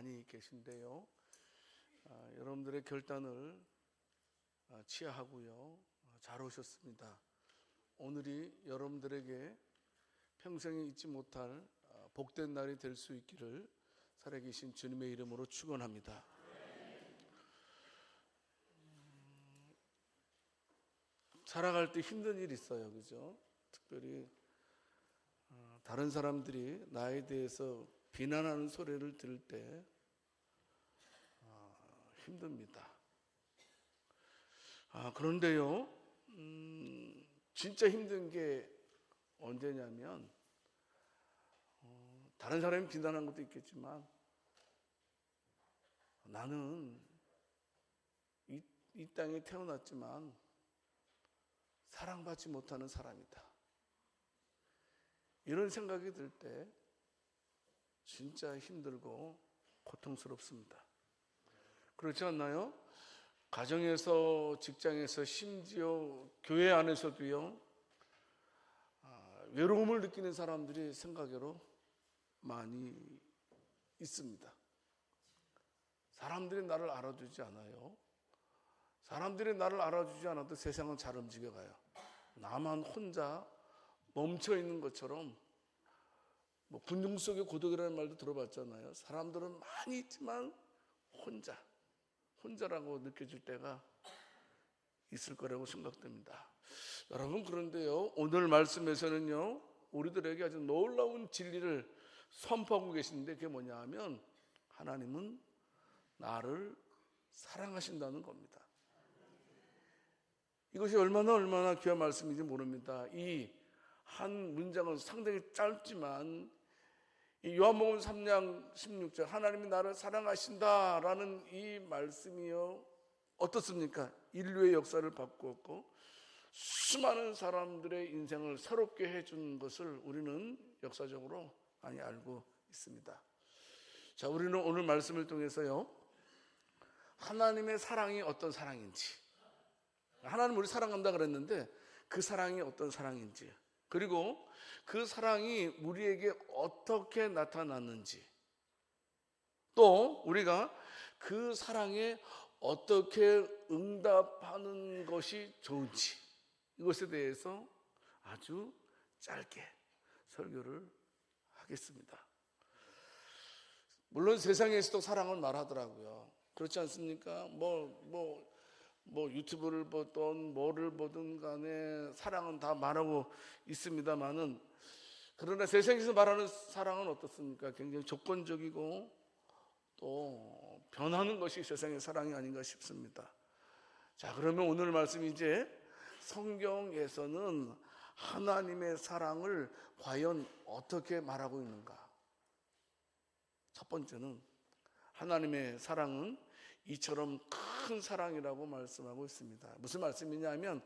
많이 계신데요. 여러분들의 결단을 치하하고요. 잘 오셨습니다. 오늘이 여러분들에게 평생에 잊지 못할 복된 날이 될 수 있기를 살아계신 주님의 이름으로 축원합니다. 살아갈 때 힘든 일이 있어요, 그죠? 특별히 다른 사람들이 나에 대해서 비난하는 소리를 들을 때 힘듭니다. 그런데요, 진짜 힘든 게 언제냐면 다른 사람이 비난하는 것도 있겠지만 나는 이 땅에 태어났지만 사랑받지 못하는 사람이다. 이런 생각이 들 때 진짜 힘들고 고통스럽습니다. 그렇지 않나요? 가정에서, 직장에서, 심지어 교회 안에서도요, 외로움을 느끼는 사람들이 생각외로 많이 있습니다. 사람들이 나를 알아주지 않아요. 사람들이 나를 알아주지 않아도 세상은 잘 움직여가요. 나만 혼자 멈춰 있는 것처럼, 군중 속의 고독이라는 말도 들어봤잖아요. 사람들은 많이 있지만 혼자라고 느껴질 때가 있을 거라고 생각됩니다. 여러분, 그런데요, 오늘 말씀에서는요, 우리들에게 아주 놀라운 진리를 선포하고 계신데, 그게 뭐냐 하면 하나님은 나를 사랑하신다는 겁니다. 이것이 얼마나 귀한 말씀인지 모릅니다. 이 한 문장은 상당히 짧지만 이 요한복음 3장 16절 하나님이 나를 사랑하신다라는 이 말씀이요, 어떻습니까? 인류의 역사를 바꾸었고 수많은 사람들의 인생을 새롭게 해준 것을 우리는 역사적으로 많이 알고 있습니다. 자, 우리는 오늘 말씀을 통해서요, 하나님의 사랑이 어떤 사랑인지, 하나님 우리 사랑한다 그랬는데 그 사랑이 어떤 사랑인지, 그리고 그 사랑이 우리에게 어떻게 나타났는지, 또 우리가 그 사랑에 어떻게 응답하는 것이 좋은지, 이것에 대해서 아주 짧게 설교를 하겠습니다. 물론 세상에서도 사랑을 말하더라고요. 그렇지 않습니까? 유튜브를 보든 뭐를 보든 간에 사랑은 다 말하고 있습니다만은, 그러나 세상에서 말하는 사랑은 어떻습니까? 굉장히 조건적이고 또 변하는 것이 세상의 사랑이 아닌가 싶습니다. 자, 그러면 오늘 말씀, 이제 성경에서는 하나님의 사랑을 과연 어떻게 말하고 있는가? 첫 번째는 하나님의 사랑은 이처럼 큰 사랑이라고 말씀하고 있습니다. 무슨 말씀이냐 하면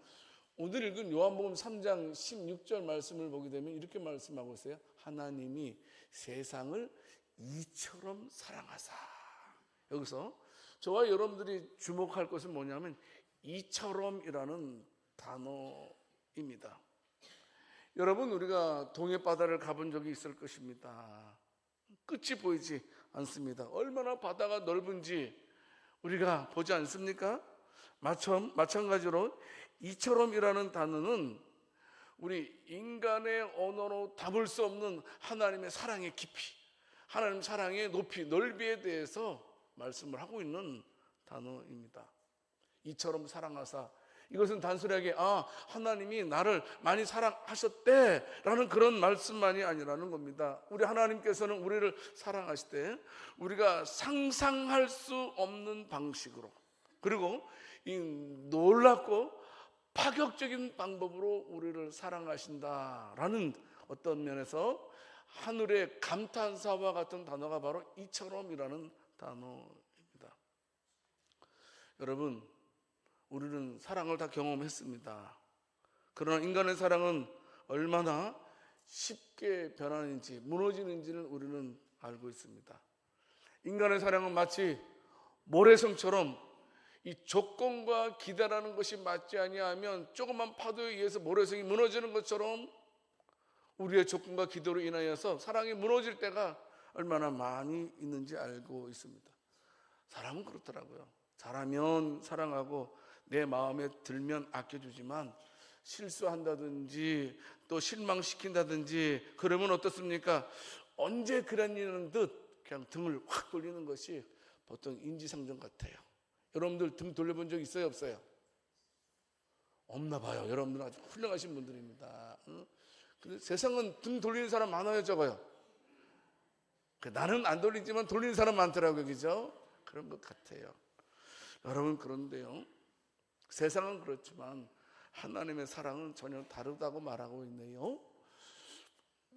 오늘 읽은 요한복음 3장 16절 말씀을 보게 되면 이렇게 말씀하고 있어요. 하나님이 세상을 이처럼 사랑하사. 여기서 저와 여러분들이 주목할 것은 뭐냐면 이처럼이라는 단어입니다. 여러분, 우리가 동해 바다를 가본 적이 있을 것입니다. 끝이 보이지 않습니다. 얼마나 바다가 넓은지 우리가 보지 않습니까? 마찬가지로 이처럼이라는 단어는 우리 인간의 언어로 담을 수 없는 하나님의 사랑의 깊이, 하나님 사랑의 높이, 넓이에 대해서 말씀을 하고 있는 단어입니다. 이처럼 사랑하사, 이것은 단순하게 하나님이 나를 많이 사랑하셨대라는 그런 말씀만이 아니라는 겁니다. 우리 하나님께서는 우리를 사랑하실 때 우리가 상상할 수 없는 방식으로, 그리고 이 놀랍고 파격적인 방법으로 우리를 사랑하신다라는 어떤 면에서 하늘의 감탄사와 같은 단어가 바로 이처럼이라는 단어입니다. 여러분, 우리는 사랑을 다 경험했습니다. 그러나 인간의 사랑은 얼마나 쉽게 변하는지, 무너지는지를 우리는 알고 있습니다. 인간의 사랑은 마치 모래성처럼 이 조건과 기대라는 것이 맞지 아니하면 조그만 파도에 의해서 모래성이 무너지는 것처럼 우리의 조건과 기도로 인하여서 사랑이 무너질 때가 얼마나 많이 있는지 알고 있습니다. 사람은 그렇더라고요. 잘하면 사랑하고 내 마음에 들면 아껴주지만 실수한다든지 또 실망시킨다든지 그러면 어떻습니까? 언제 그랬냐는 듯 그냥 등을 확 돌리는 것이 보통 인지상정 같아요. 여러분들 등 돌려본 적 있어요, 없어요? 없나 봐요. 여러분들은 아주 훌륭하신 분들입니다. 근데 세상은 등 돌리는 사람 많아요, 적어요? 나는 안 돌리지만 돌리는 사람 많더라고요, 그죠? 그런 것 같아요. 여러분, 그런데요, 세상은 그렇지만 하나님의 사랑은 전혀 다르다고 말하고 있네요.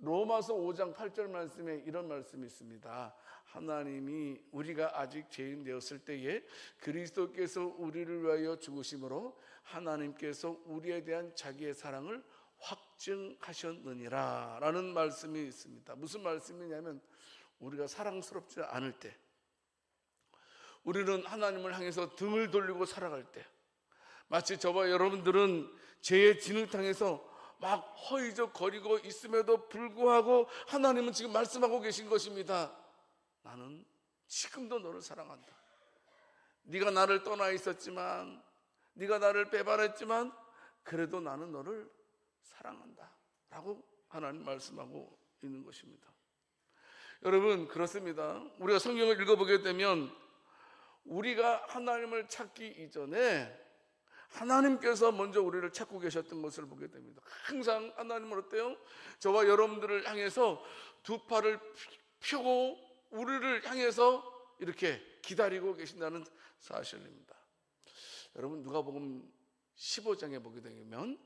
로마서 5장 8절 말씀에 이런 말씀이 있습니다. 하나님이 우리가 아직 죄인 되었을 때에 그리스도께서 우리를 위하여 죽으심으로 하나님께서 우리에 대한 자기의 사랑을 확증하셨느니라 라는 말씀이 있습니다. 무슨 말씀이냐면 우리가 사랑스럽지 않을 때, 우리는 하나님을 향해서 등을 돌리고 살아갈 때, 마치 저와 여러분들은 죄의 진흙탕에서 막 허이적거리고 있음에도 불구하고 하나님은 지금 말씀하고 계신 것입니다. 나는 지금도 너를 사랑한다. 네가 나를 떠나 있었지만, 네가 나를 배반했지만 그래도 나는 너를 사랑한다 라고 하나님 말씀하고 있는 것입니다. 여러분, 그렇습니다. 우리가 성경을 읽어보게 되면 우리가 하나님을 찾기 이전에 하나님께서 먼저 우리를 찾고 계셨던 것을 보게 됩니다. 항상 하나님은 어때요? 저와 여러분들을 향해서 두 팔을 펴고 우리를 향해서 이렇게 기다리고 계신다는 사실입니다. 여러분, 누가복음 15장에 보게 되면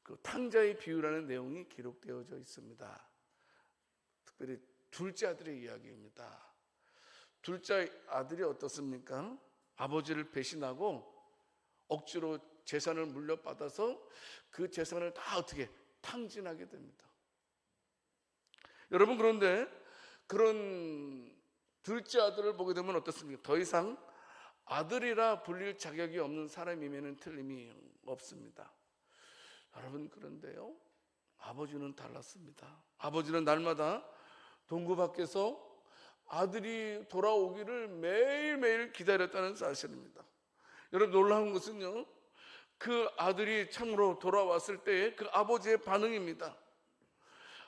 그 탕자의 비유라는 내용이 기록되어져 있습니다. 특별히 둘째 아들의 이야기입니다. 둘째 아들이 어떻습니까? 아버지를 배신하고 억지로 재산을 물려받아서 그 재산을 다 어떻게 탕진하게 됩니다. 여러분, 그런데 그런 둘째 아들을 보게 되면 어떻습니까? 더 이상 아들이라 불릴 자격이 없는 사람이면 틀림이 없습니다. 여러분, 그런데요, 아버지는 달랐습니다. 아버지는 날마다 동구 밖에서 아들이 돌아오기를 매일매일 기다렸다는 사실입니다. 여러분, 놀라운 것은요, 그 아들이 참으로 돌아왔을 때의 그 아버지의 반응입니다.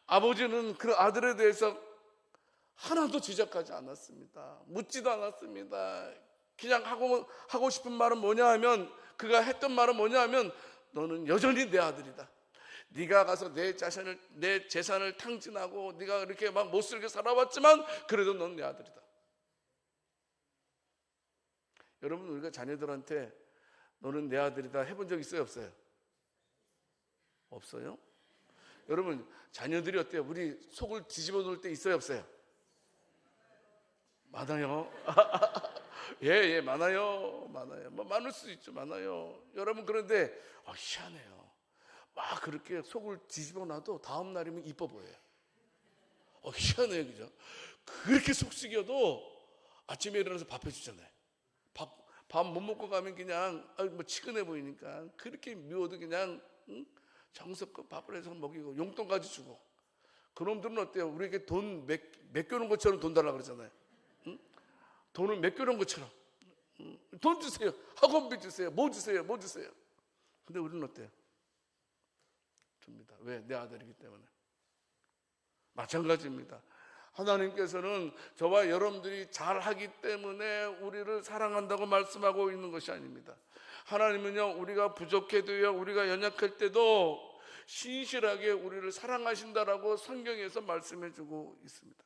아버지는 그 아들에 대해서 하나도 지적하지 않았습니다. 묻지도 않았습니다. 그냥 하고 싶은 말은 뭐냐 하면, 그가 했던 말은 뭐냐 하면, 너는 여전히 내 아들이다. 네가 가서 내 재산을 탕진하고 네가 이렇게 막 못살게 살아왔지만 그래도 넌 내 아들이다. 여러분, 우리가 자녀들한테 너는 내 아들이다 해본 적 있어요, 없어요? 없어요? 여러분, 자녀들이 어때요? 우리 속을 뒤집어 놓을 때 있어요, 없어요? 많아요. 예, 많아요. 뭐 많을 수도 있죠, 많아요. 여러분, 그런데 희한해요. 막 그렇게 속을 뒤집어 놔도 다음 날이면 이뻐 보여요. 희한해요, 그죠? 그렇게 속 썩여도 아침에 일어나서 밥 해주잖아요. 밥 못 먹고 가면 그냥 뭐 치근해 보이니까 그렇게 미워도 그냥 정성껏 밥을 해서 먹이고 용돈까지 주고. 그놈들은 어때요? 우리에게 돈 맡겨놓은 것처럼 돈 달라고 그러잖아요. 돈을 맡겨놓은 것처럼 돈 주세요, 학원비 주세요, 뭐 주세요. 근데 우리는 어때요? 줍니다. 왜? 내 아들이기 때문에. 마찬가지입니다. 하나님께서는 저와 여러분들이 잘하기 때문에 우리를 사랑한다고 말씀하고 있는 것이 아닙니다. 하나님은요, 우리가 부족해도요, 우리가 연약할 때도 신실하게 우리를 사랑하신다라고 성경에서 말씀해주고 있습니다.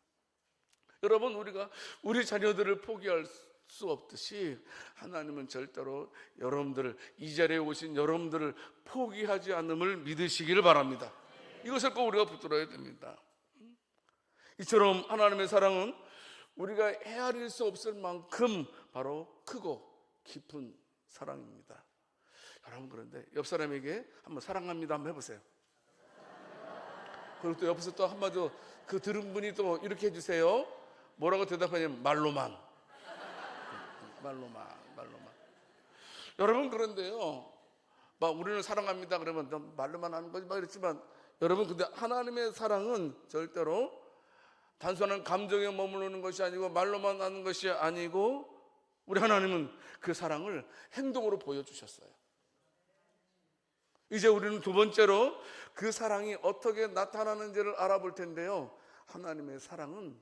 여러분, 우리가 우리 자녀들을 포기할 수 없듯이 하나님은 절대로 여러분들을, 이 자리에 오신 여러분들을 포기하지 않음을 믿으시기를 바랍니다. 이것을 꼭 우리가 붙들어야 됩니다. 이처럼 하나님의 사랑은 우리가 헤아릴 수 없을 만큼 바로 크고 깊은 사랑입니다. 여러분, 그런데 옆 사람에게 한번 사랑합니다 한번 해보세요. 그리고 또 옆에서 또 한마디 그 들은 분이 또 이렇게 해주세요. 뭐라고 대답하냐면 말로만. 여러분, 그런데요, 막 우리는 사랑합니다 그러면 말로만 하는 거지 막 이랬지만, 여러분, 근데 하나님의 사랑은 절대로 단순한 감정에 머무르는 것이 아니고 말로만 하는 것이 아니고 우리 하나님은 그 사랑을 행동으로 보여주셨어요. 이제 우리는 두 번째로 그 사랑이 어떻게 나타나는지를 알아볼 텐데요. 하나님의 사랑은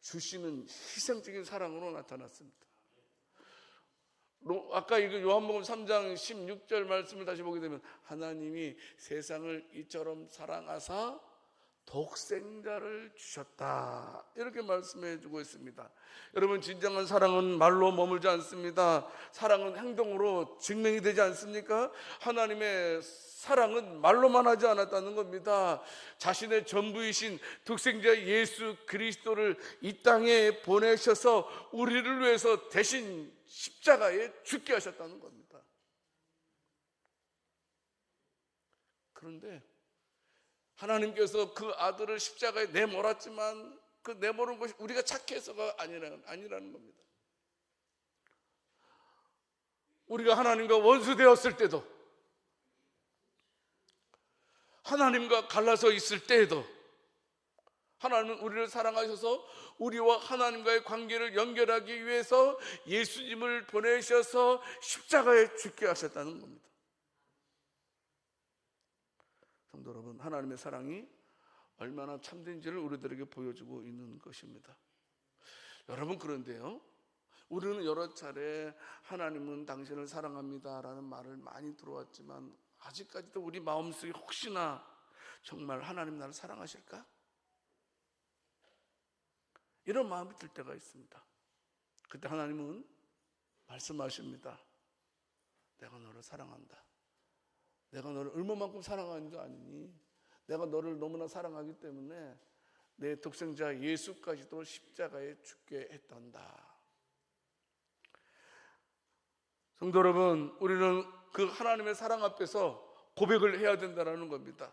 주시는 희생적인 사랑으로 나타났습니다. 아까 이거 요한복음 3장 16절 말씀을 다시 보게 되면 하나님이 세상을 이처럼 사랑하사 독생자를 주셨다, 이렇게 말씀해 주고 있습니다. 여러분, 진정한 사랑은 말로 머물지 않습니다. 사랑은 행동으로 증명이 되지 않습니까? 하나님의 사랑은 말로만 하지 않았다는 겁니다. 자신의 전부이신 독생자 예수 그리스도를 이 땅에 보내셔서 우리를 위해서 대신 십자가에 죽게 하셨다는 겁니다. 그런데 하나님께서 그 아들을 십자가에 내몰았지만 그 내모는 것이 우리가 착해서가 아니라는 겁니다. 우리가 하나님과 원수 되었을 때도, 하나님과 갈라서 있을 때에도 하나님은 우리를 사랑하셔서 우리와 하나님과의 관계를 연결하기 위해서 예수님을 보내셔서 십자가에 죽게 하셨다는 겁니다. 성도 여러분, 하나님의 사랑이 얼마나 참된지를 우리들에게 보여주고 있는 것입니다. 여러분, 그런데요, 우리는 여러 차례 하나님은 당신을 사랑합니다라는 말을 많이 들어왔지만 아직까지도 우리 마음속에 혹시나 정말 하나님 나를 사랑하실까? 이런 마음이 들 때가 있습니다. 그때 하나님은 말씀하십니다. 내가 너를 사랑한다. 내가 너를 얼마만큼 사랑하는 줄 아니니? 내가 너를 너무나 사랑하기 때문에 내 독생자 예수까지도 십자가에 죽게 했단다. 성도 여러분, 우리는 그 하나님의 사랑 앞에서 고백을 해야 된다는 겁니다.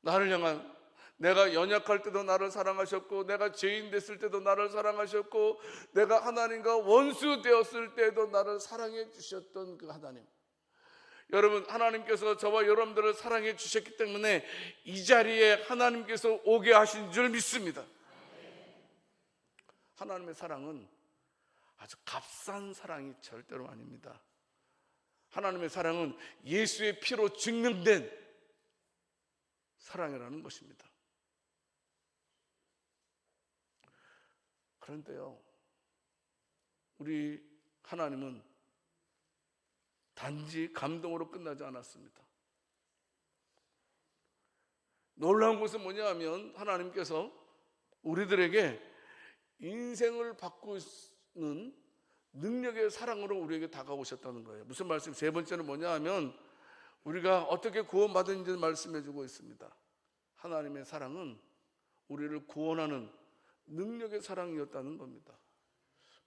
나를 향한, 내가 연약할 때도 나를 사랑하셨고, 내가 죄인 됐을 때도 나를 사랑하셨고, 내가 하나님과 원수 되었을 때도 나를 사랑해 주셨던 그 하나님. 여러분, 하나님께서 저와 여러분들을 사랑해 주셨기 때문에 이 자리에 하나님께서 오게 하신 줄 믿습니다. 하나님의 사랑은 아주 값싼 사랑이 절대로 아닙니다. 하나님의 사랑은 예수의 피로 증명된 사랑이라는 것입니다. 그런데요, 우리 하나님은 단지 감동으로 끝나지 않았습니다. 놀라운 것은 뭐냐 하면 하나님께서 우리들에게 인생을 바꾸는 능력의 사랑으로 우리에게 다가오셨다는 거예요. 무슨 말씀? 세 번째는 뭐냐 하면 우리가 어떻게 구원받은지 말씀해 주고 있습니다. 하나님의 사랑은 우리를 구원하는 능력의 사랑이었다는 겁니다.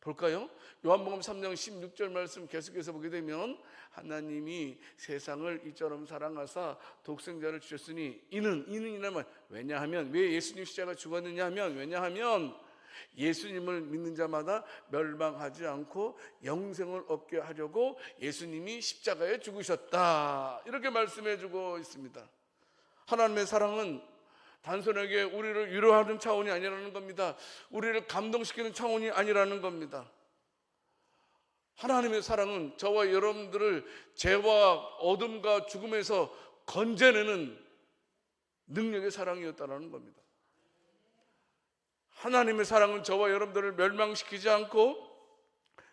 볼까요? 요한복음 3장 16절 말씀 계속해서 보게 되면 하나님이 세상을 이처럼 사랑하사 독생자를 주셨으니 이는이란 말, 왜냐하면, 왜 예수님 십자가가 죽었느냐 하면, 왜냐하면 예수님을 믿는 자마다 멸망하지 않고 영생을 얻게 하려고 예수님이 십자가에 죽으셨다, 이렇게 말씀해 주고 있습니다. 하나님의 사랑은 단순하게 우리를 위로하는 차원이 아니라는 겁니다. 우리를 감동시키는 차원이 아니라는 겁니다. 하나님의 사랑은 저와 여러분들을 죄와 어둠과 죽음에서 건져내는 능력의 사랑이었다는 겁니다. 하나님의 사랑은 저와 여러분들을 멸망시키지 않고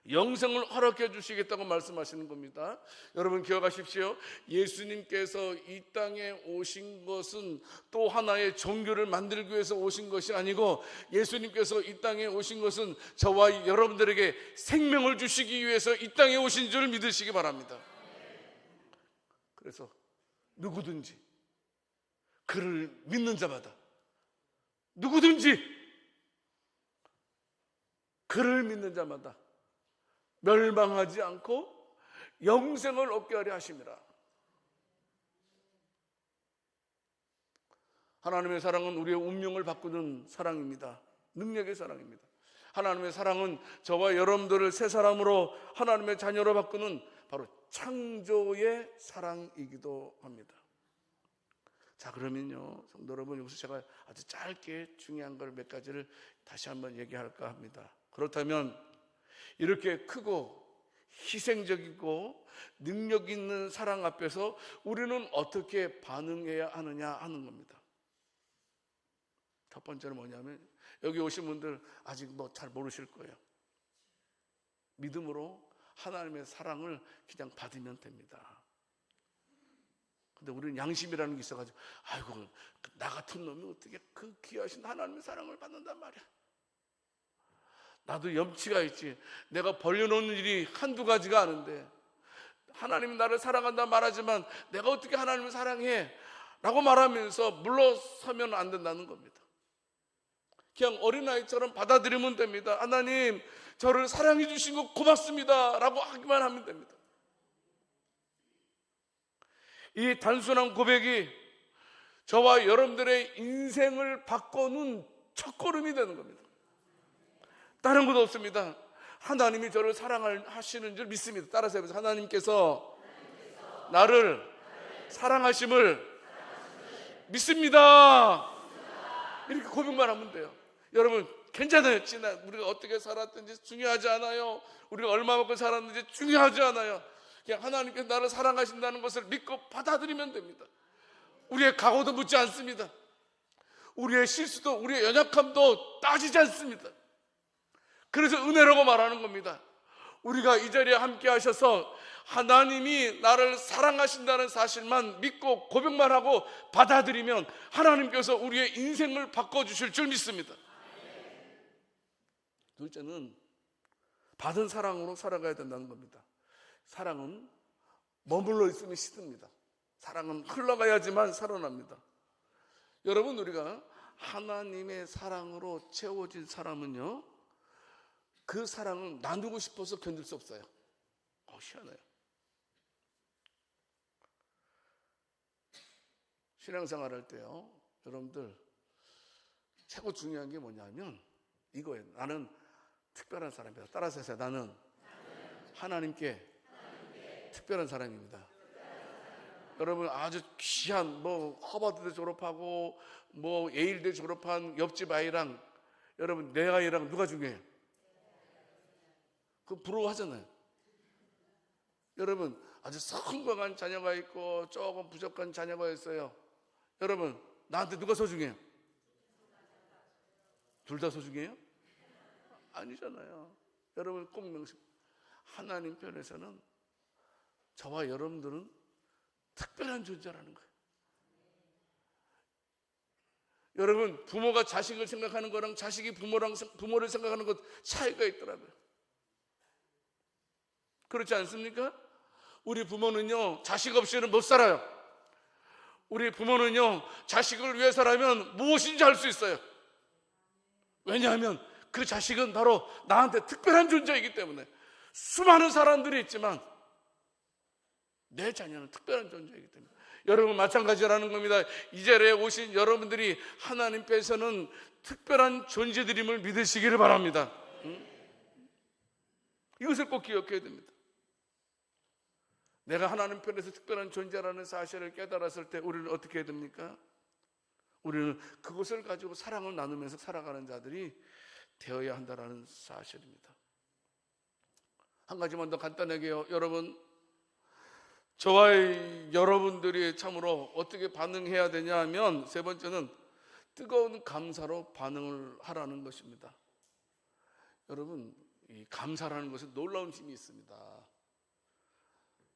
영생을 허락해 주시겠다고 말씀하시는 겁니다. 여러분 기억하십시오. 예수님께서 이 땅에 오신 것은 또 하나의 종교를 만들기 위해서 오신 것이 아니고, 예수님께서 이 땅에 오신 것은 저와 여러분들에게 생명을 주시기 위해서 이 땅에 오신 줄 믿으시기 바랍니다. 그래서 누구든지 그를 믿는 자마다, 누구든지 그를 믿는 자마다 멸망하지 않고 영생을 얻게 하려 하심이라. 하나님의 사랑은 우리의 운명을 바꾸는 사랑입니다. 능력의 사랑입니다. 하나님의 사랑은 저와 여러분들을 새 사람으로 하나님의 자녀로 바꾸는 바로 창조의 사랑이기도 합니다. 자, 그러면요, 성도 여러분, 여기서 제가 아주 짧게 중요한 걸 몇 가지를 다시 한번 얘기할까 합니다. 그렇다면 이렇게 크고 희생적이고 능력 있는 사랑 앞에서 우리는 어떻게 반응해야 하느냐 하는 겁니다. 첫 번째는 뭐냐면, 여기 오신 분들 아직 뭐 잘 모르실 거예요. 믿음으로 하나님의 사랑을 그냥 받으면 됩니다. 근데 우리는 양심이라는 게 있어가지고, 아이고, 나 같은 놈이 어떻게 그 귀하신 하나님의 사랑을 받는단 말이야. 나도 염치가 있지. 내가 벌려놓는 일이 한두 가지가 아닌데, 하나님이 나를 사랑한다 말하지만 내가 어떻게 하나님을 사랑해? 라고 말하면서 물러서면 안 된다는 겁니다. 그냥 어린아이처럼 받아들이면 됩니다. 하나님, 저를 사랑해 주신 거 고맙습니다 라고 하기만 하면 됩니다. 이 단순한 고백이 저와 여러분들의 인생을 바꿔놓은 첫걸음이 되는 겁니다. 다른 것도 없습니다. 하나님이 저를 사랑하시는 줄 믿습니다. 따라서 해보세요. 하나님께서 나를 사랑하심을 믿습니다. 이렇게 고백만 하면 돼요. 여러분, 괜찮아요. 우리가 어떻게 살았든지 중요하지 않아요. 우리가 얼마만큼 살았는지 중요하지 않아요. 그냥 하나님께서 나를 사랑하신다는 것을 믿고 받아들이면 됩니다. 우리의 각오도 묻지 않습니다. 우리의 실수도, 우리의 연약함도 따지지 않습니다. 그래서 은혜라고 말하는 겁니다. 우리가 이 자리에 함께 하셔서 하나님이 나를 사랑하신다는 사실만 믿고 고백만 하고 받아들이면 하나님께서 우리의 인생을 바꿔주실 줄 믿습니다. 둘째는 받은 사랑으로 살아가야 된다는 겁니다. 사랑은 머물러 있으면 식습니다. 사랑은 흘러가야지만 살아납니다. 여러분, 우리가 하나님의 사랑으로 채워진 사람은요, 그 사랑은 나누고 싶어서 견딜 수 없어요. 희한해요. 신앙생활 할 때요, 여러분들 최고 중요한 게 뭐냐면 이거예요. 나는 특별한 사람이다. 따라서 해서 나는 하나님께 특별한 사람입니다. 여러분, 아주 귀한 하버드대 졸업하고 예일대 졸업한 옆집 아이랑 여러분 내 아이랑 누가 중요해요? 그 부러워하잖아요. 여러분, 아주 성공한 자녀가 있고 조금 부족한 자녀가 있어요. 여러분, 나한테 누가 소중해요? 둘 다 소중해요? 아니잖아요. 여러분, 꼭 명심. 하나님 편에서는 저와 여러분들은 특별한 존재라는 거예요. 여러분, 부모가 자식을 생각하는 거랑 자식이 부모를 생각하는 것 차이가 있더라고요. 그렇지 않습니까? 우리 부모는요, 자식 없이는 못 살아요. 우리 부모는요, 자식을 위해서라면 무엇인지 할 수 있어요. 왜냐하면 그 자식은 바로 나한테 특별한 존재이기 때문에. 수많은 사람들이 있지만 내 자녀는 특별한 존재이기 때문에. 여러분, 마찬가지라는 겁니다. 이 자리에 오신 여러분들이 하나님께서는 특별한 존재들임을 믿으시기를 바랍니다. 이것을 꼭 기억해야 됩니다. 내가 하나님 편에서 특별한 존재라는 사실을 깨달았을 때 우리는 어떻게 해야 됩니까? 우리는 그것을 가지고 사랑을 나누면서 살아가는 자들이 되어야 한다는 사실입니다. 한 가지만 더 간단하게요. 여러분, 저와 여러분들이 참으로 어떻게 반응해야 되냐 하면, 세 번째는 뜨거운 감사로 반응을 하라는 것입니다. 여러분, 이 감사라는 것은 놀라운 힘이 있습니다.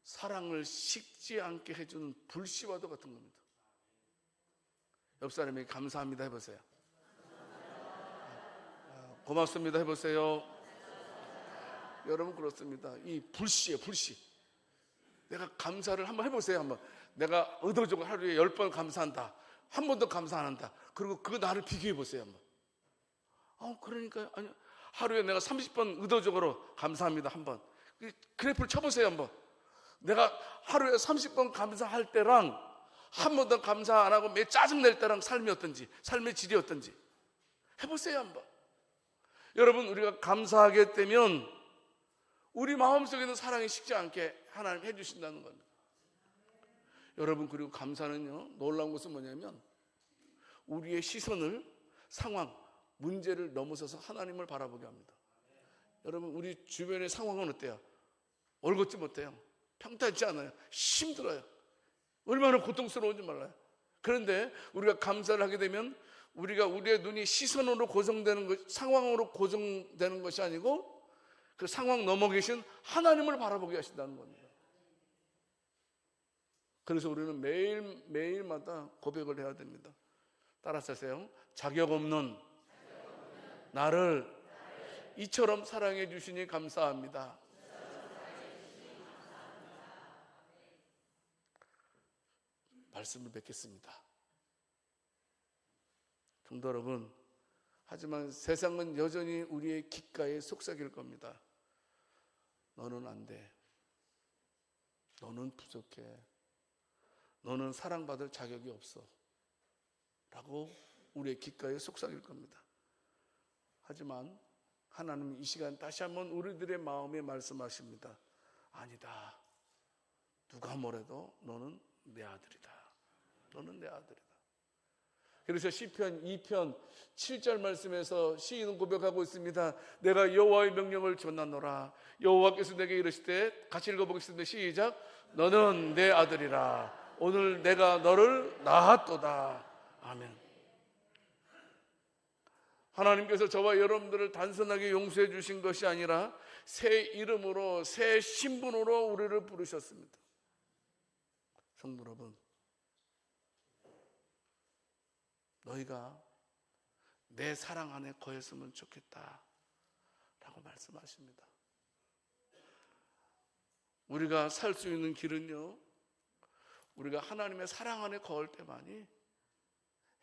사랑을 식지 않게 해주는 불씨와도 같은 겁니다. 옆 사람에게 감사합니다 해보세요. 고맙습니다 해보세요. 여러분, 그렇습니다. 이 불씨예요, 불씨. 내가 감사를 한번 해보세요. 한번 내가 의도적으로 하루에 10번 감사한다, 한 번도 감사 안 한다. 그리고 그 나를 비교해 보세요 한번. 그러니까 아니, 하루에 내가 30번 의도적으로 감사합니다 한번. 그래프를 쳐보세요 한번. 내가 하루에 30번 감사할 때랑 한 번도 감사 안 하고 매 짜증낼 때랑 삶이 어떤지, 삶의 질이 어떤지 해보세요 한번. 여러분, 우리가 감사하게 되면 우리 마음속에 있는 사랑이 식지 않게 하나님 해주신다는 겁니다. 여러분, 그리고 감사는요, 놀라운 것은 뭐냐면 우리의 시선을 상황, 문제를 넘어서서 하나님을 바라보게 합니다. 여러분, 우리 주변의 상황은 어때요? 올곧지 못해요. 평탄치 않아요. 힘들어요. 얼마나 고통스러운지 몰라요. 그런데 우리가 감사를 하게 되면 우리의 눈이 시선으로 고정되는 것, 상황으로 고정되는 것이 아니고 그 상황 넘어 계신 하나님을 바라보게 하신다는 겁니다. 그래서 우리는 매일마다 고백을 해야 됩니다. 따라서 하세요. 자격 없는 나를 이처럼 사랑해 주시니 감사합니다. 말씀을 뵙겠습니다. 성도 여러분, 하지만 세상은 여전히 우리의 귓가에 속삭일 겁니다. 너는 안 돼. 너는 부족해. 너는 사랑받을 자격이 없어. 라고 우리의 귓가에 속삭일 겁니다. 하지만 하나님은 이 시간 다시 한번 우리들의 마음에 말씀하십니다. 아니다. 누가 뭐래도 너는 내 아들이다. 너는 내 아들이다. 그래서 시편 2편 7절 말씀에서 시인은 고백하고 있습니다. 내가 여호와의 명령을 전하노라. 여호와께서 내게 이르시되, 같이 읽어보겠습니다. 시작. 너는 내 아들이라. 오늘 내가 너를 낳았도다. 아멘. 하나님께서 저와 여러분들을 단순하게 용서해 주신 것이 아니라 새 이름으로, 새 신분으로 우리를 부르셨습니다. 성도 여러분, 너희가 내 사랑 안에 거했으면 좋겠다 라고 말씀하십니다. 우리가 살 수 있는 길은요, 우리가 하나님의 사랑 안에 거할 때만이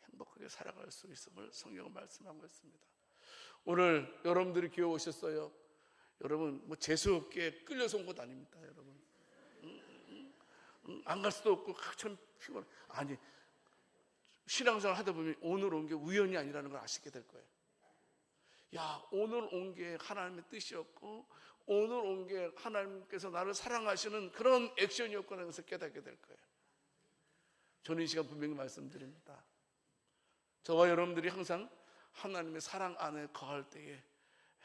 행복하게 살아갈 수 있음을 성경은 말씀하고 있습니다. 오늘 여러분들이 교회 오셨어요. 여러분, 뭐 재수없게 끌려서 온 것 아닙니다. 여러분, 안 갈 수도 없고 참 피곤해. 아니, 신앙생활 하다 보면 오늘 온 게 우연이 아니라는 걸 아시게 될 거예요. 야, 오늘 온 게 하나님의 뜻이었고, 오늘 온 게 하나님께서 나를 사랑하시는 그런 액션이었구나 해서 깨닫게 될 거예요. 저는 이 시간 분명히 말씀드립니다. 저와 여러분들이 항상 하나님의 사랑 안에 거할 때에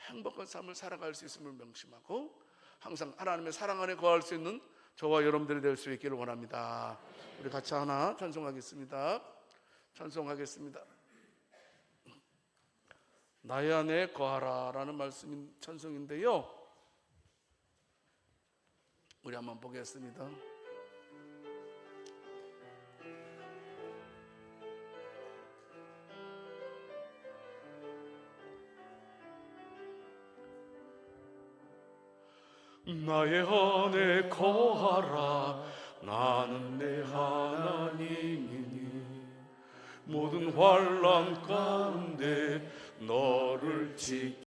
행복한 삶을 살아갈 수 있음을 명심하고, 항상 하나님의 사랑 안에 거할 수 있는 저와 여러분들이 될 수 있기를 원합니다. 우리 같이 하나 찬송하겠습니다. 찬송하겠습니다. 나의 안에 거하라 라는 말씀인 찬송인데요, 우리 한번 보겠습니다. 나의 안에 거하라. 나는 내 하나님이니 모든 환난 가운데 너를 지키